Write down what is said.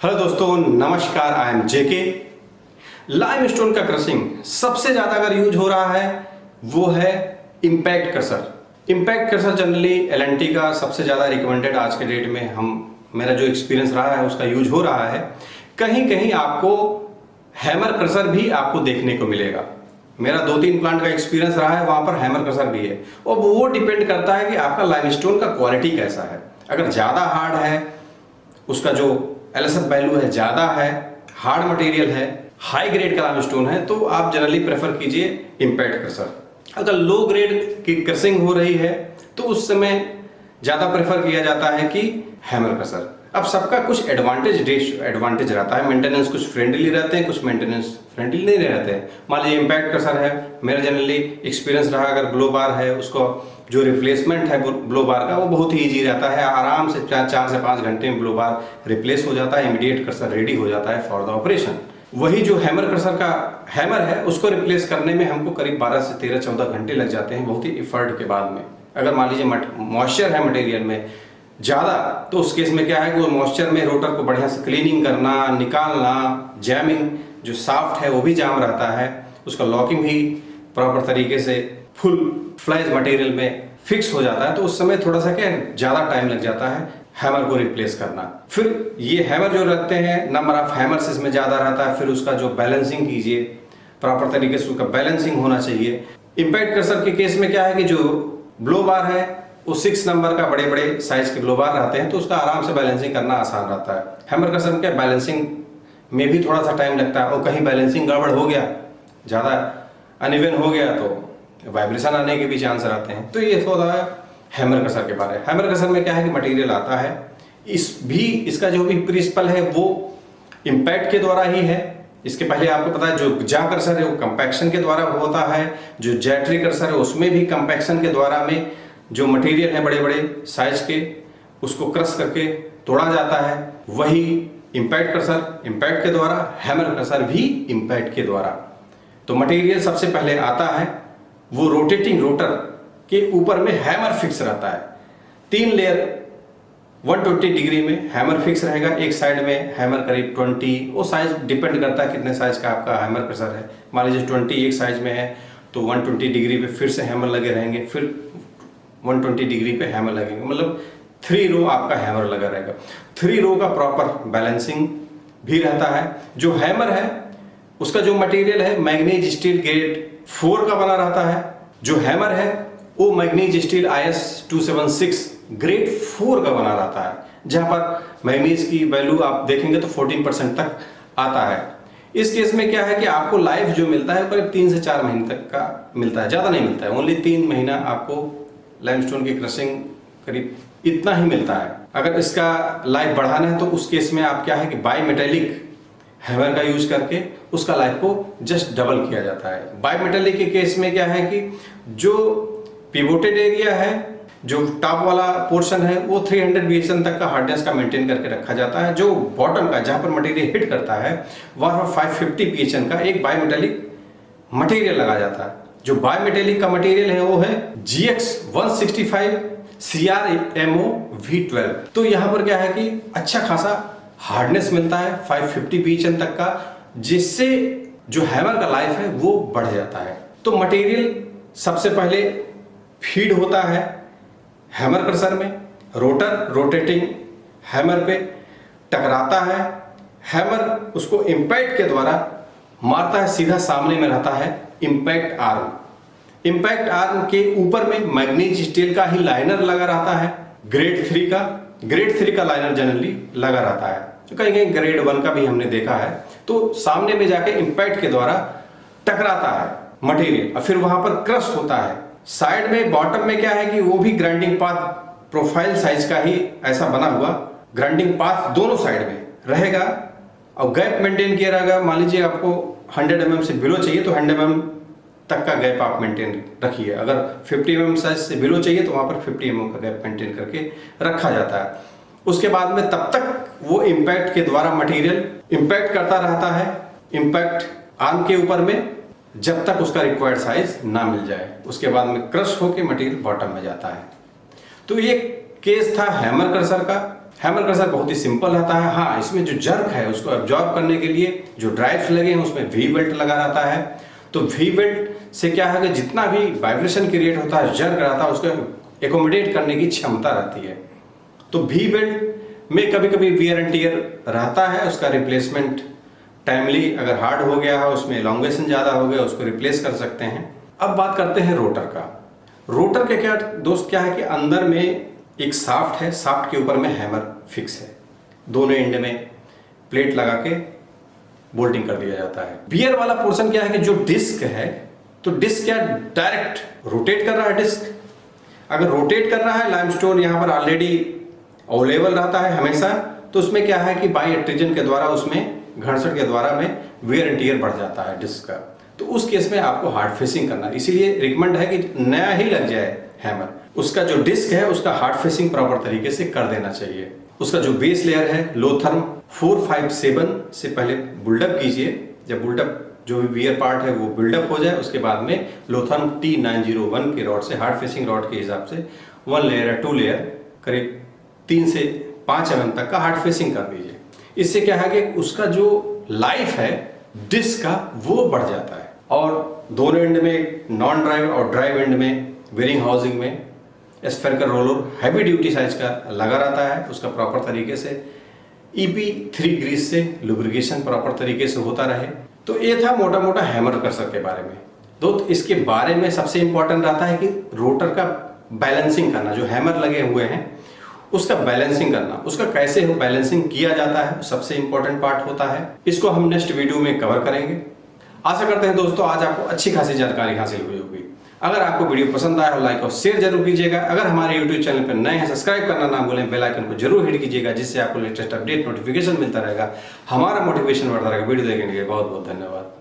Hello दोस्तों, नमस्कार। I am JK. Limestone का क्रशिंग सबसे ज़्यादा अगर यूज हो रहा है वो है impact crusher. Impact crusher generally L&T का सबसे ज़्यादा रिकमेंडेड आज के डेट में मेरा जो एक्सपीरियंस रहा है उसका यूज हो रहा है। कहीं कहीं आपको हैमर क्रशर भी आपको देखने को मिलेगा। मेरा 2-3 प्लांट का एक्सपीरियंस रहा है, वहाँ पर हैमर क्रशर भी है और वो डिपेंड करता है कि आपका लाइमस्टोन का क्वालिटी कैसा है। अगर ज़्यादा हार्ड है, उसका जो एलएसएफ वैल्यू है ज़्यादा है, हार्ड मटेरियल है, हाई ग्रेड का लाइमस्टोन है, तो आप जनरली प्रेफर कीजिए इम्पैक्ट क्रशर। अगर लो ग्रेड की क्रशिंग हो रही है तो उस समय ज़्यादा प्रेफर किया जाता है कि हैमर क्रशर। अब सबका कुछ एडवांटेज रहता है। मेंटेनेंस कुछ फ्रेंडली रहते हैं, कुछ मेंटेनेंस फ्रेंडली नहीं रहते हैं। मान लीजिए इम्पैक्ट क्रशर है, मेरा जनरली एक्सपीरियंस रहा, अगर ब्लो बार है उसको जो रिप्लेसमेंट है ब्लो बार का वो बहुत ही ईजी रहता है। आराम से 4 से 5 घंटे में ब्लो बार रिप्लेस हो जाता है, इमीडिएट क्रशर रेडी हो जाता है फॉर द ऑपरेशन। वही जो हैमर क्रशर का हैमर है उसको रिप्लेस करने में हमको करीब 12 से 13-14 घंटे लग जाते हैं, बहुत ही एफर्ट के बाद में। अगर मान लीजिए मॉइस्चर है मटेरियल में ज़्यादा, तो उस केस में क्या है कि वो मॉइस्चर में रोटर को बढ़िया से क्लीनिंग करना, निकालना, जैमिंग जो साफ्ट है वो भी जाम रहता है, उसका लॉकिंग भी प्रॉपर तरीके से फुल फ्लैज मटेरियल में फिक्स हो जाता है। तो उस समय थोड़ा सा क्या ज़्यादा टाइम लग जाता है हैमर को रिप्लेस करना। फिर ये हैमर जो रखते हैं, नंबर ऑफ हैमर्स इसमें ज़्यादा रहता है। फिर उसका जो बैलेंसिंग कीजिए, प्रॉपर तरीके से उसका बैलेंसिंग होना चाहिए। इम्पैक्ट क्रशर के केस में क्या है कि जो ब्लो बार है वो 6 नंबर का बड़े बड़े साइज के ब्लो बार रहते हैं, तो उसका आराम से बैलेंसिंग करना आसान रहता है। हैमर क्रशर में क्या बैलेंसिंग में भी थोड़ा सा टाइम लगता है और कहीं बैलेंसिंग गड़बड़ हो गया, ज़्यादा अनइवन हो गया तो वाइब्रेशन आने के भी चांस रहते हैं। तो ये होता है हैमर क्रशर के बारे में। हैमर क्रशर में क्या है कि मटेरियल आता है, इसका जो भी प्रिंसिपल है वो इम्पैक्ट के द्वारा ही है। इसके पहले आपको पता है जो जा क्रशर है वो कंपैक्शन के द्वारा होता है, जो जेट्री क्रशर है उसमें भी कंपैक्शन के द्वारा में जो मटेरियल है बड़े बड़े साइज के उसको क्रश करके तोड़ा जाता है। वही इम्पैक्ट क्रशर इम्पैक्ट के द्वारा, हैमर क्रशर भी इम्पैक्ट के द्वारा। तो मटेरियल सबसे पहले आता है, वो रोटेटिंग रोटर के ऊपर में हैमर फिक्स रहता है। 3 लेयर 120 डिग्री में हैमर फिक्स रहेगा। एक साइड में हैमर करीब 20, वो साइज डिपेंड करता है कितने साइज का आपका हैमर क्रशर है। मान लीजिए 20 एक साइज में है तो 120 डिग्री पे फिर से हैमर लगे रहेंगे, फिर 120 डिग्री पे हैमर लगेंगे, मतलब 3 रो आपका हैमर लगा रहेगा। 3 रो का प्रॉपर बैलेंसिंग भी रहता है। जो हैमर है उसका जो मटेरियल है मैग्नीज स्टील ग्रेड 4 का बना रहता है। जो हैमर है वो मैग्नीज स्टील IS 276 ग्रेड 4 का बना रहता है, जहां पर मैग्नीज की वैल्यू आप देखेंगे तो 14% तक आता है। इस केस में क्या है कि आपको लाइफ जो मिलता है करीब 3 से 4 महीने तक का मिलता है, ज़्यादा नहीं मिलता है। ओनली 3 महीना आपको लाइमस्टोन की क्रशिंग करीब इतना ही मिलता है। अगर इसका लाइफ बढ़ाना है तो उस केस में आप क्या है कि बाई मेटेलिक हैमर का यूज करके उसका लाइफ को जस्ट डबल किया जाता है। बाई मेटेलिक के केस में क्या है कि जो पिवोटेड एरिया है, जो टॉप वाला पोर्शन है वो 300 BHN तक का हार्डनेस का मेंटेन करके रखा जाता है। जो बॉटम का जहां पर मटेरियल हिट करता है वहां पर 550 BHN का एक बाई मेटेलिक मटेरियल लगा जाता है। जो बाई मेटेलिक का मटेरियल है वो है GX 165 CRMO V12। तो यहाँ पर क्या है कि अच्छा खासा हार्डनेस मिलता है 550 BHN तक का, जिससे जो हैमर का लाइफ है वो बढ़ जाता है। तो मटेरियल सबसे पहले फीड होता है हैमर क्रशर में, रोटर रोटेटिंग हैमर पे टकराता है, हैमर उसको इम्पैक्ट के द्वारा मारता है, सीधा सामने में रहता है इम्पैक्ट आर्म। इम्पैक्ट आर्म के ऊपर में मैग्नीज स्टील का ही लाइनर लगा रहता है, ग्रेड 3 का लाइनर जनरली लगा रहता है। तो कहीं कहीं ग्रेड 1 का भी हमने देखा है। तो सामने में जाके इम्पैक्ट के द्वारा टकराता है मटेरियल और फिर वहां पर क्रश होता है। साइड में बॉटम में क्या है कि वो भी ग्राइंडिंग पाथ प्रोफाइल साइज का ही ऐसा बना हुआ ग्राइंडिंग पाथ दोनों साइड में रहेगा और गैप मेंटेन किया रहेगा। मान लीजिए आपको 100 mm से बिलो चाहिए तो 100 mm तक का गैप आप मेंटेन रखिए। अगर 50 mm साइज से बिलो चाहिए तो वहां पर 50 mm का गैप मेंटेन करके रखा जाता है। उसके बाद में तब तक वो इम्पैक्ट के द्वारा मटेरियल इम्पैक्ट करता रहता है इम्पैक्ट आर्म के ऊपर में, जब तक उसका रिक्वायर्ड साइज ना मिल जाए। उसके बाद में क्रश होके मटेरियल बॉटम में जाता है। तो ये केस था हैमर क्रशर का। हैमर क्रशर बहुत ही सिंपल रहता है। हाँ, इसमें जो जर्क है उसको एब्जॉर्ब करने के लिए जो ड्राइव्स लगे हैं उसमें वी बेल्ट लगा रहता है। तो वी बेल्ट से क्या है कि जितना भी वाइब्रेशन क्रिएट होता है, जर्क रहता है, उसको एकोमोडेट करने की क्षमता रहती है। तो वी बेल्ट में कभी कभी वियर एंड टियर रहता है, उसका रिप्लेसमेंट टाइमली अगर हार्ड हो गया है, उसमें एलोंगेशन ज़्यादा हो गया, उसको रिप्लेस कर सकते हैं। अब बात करते हैं रोटर का। रोटर के क्या दोस्त क्या है कि अंदर में एक शाफ्ट है, शाफ्ट के ऊपर में हैमर फिक्स है, दोनों एंड में प्लेट लगा के बोल्टिंग कर दिया जाता है। बियर वाला पोर्शन क्या है कि जो डिस्क है, तो डिस्क क्या डायरेक्ट रोटेट कर रहा है। डिस्क अगर रोटेट कर रहा है, लाइमस्टोन यहाँ पर ऑलरेडी अवेलेबल रहता है हमेशा, तो उसमें क्या है कि बाई एट्रिजन के द्वारा, उसमें घर्षण के द्वारा में वियर एंड टियर बढ़ जाता है डिस्क का। तो उस केस में आपको हार्ड फेसिंग करना, इसीलिए रिकमेंड है कि नया ही लग जाए हैमर, उसका जो डिस्क है उसका हार्ड फेसिंग प्रॉपर तरीके से कर देना चाहिए। उसका जो बेस लेयर है लोथर्म 457 से पहले बुल्डअप कीजिए। जब बुल्डअप जो भी वियर पार्ट है वो बिल्डअप हो जाए, उसके बाद में लोथर्म T901 के रॉड से, हार्ड फेसिंग रॉड के हिसाब से 1 लेयर या 2 लेयर करीब 3 से 5 mm तक का हार्ड फेसिंग कर दीजिए। इससे क्या है कि उसका जो लाइफ है डिस्क का वो बढ़ जाता है। और दोनों एंड में नॉन ड्राइव और ड्राइव एंड में बेरिंग हाउसिंग में spherical roller heavy duty size का लगा रहता है। उसका प्रॉपर तरीके से EP3 ग्रीस से लुब्रिकेशन प्रॉपर तरीके से होता रहे। तो ये था मोटा मोटा हैमर क्रशर के बारे में। दोस्त इसके बारे में सबसे इंपॉर्टेंट रहता है कि रोटर का बैलेंसिंग करना, जो हैमर लगे हुए हैं उसका बैलेंसिंग करना, उसका कैसे हो बैलेंसिंग किया जाता है, सबसे इंपॉर्टेंट पार्ट होता है। इसको हम नेक्स्ट वीडियो में कवर करेंगे। आशा करते हैं दोस्तों आज आपको अच्छी खासी जानकारी हासिल हुई होगी। अगर आपको वीडियो पसंद आया हो लाइक और शेयर जरूर कीजिएगा। अगर हमारे YouTube चैनल पर नए हैं सब्सक्राइब करना ना भूलें, बेल आइकन को जरूर हिट कीजिएगा, जिससे आपको लेटेस्ट अपडेट नोटिफिकेशन मिलता रहेगा, हमारा मोटिवेशन बढ़ता रहेगा। वीडियो देखने के लिए बहुत बहुत धन्यवाद।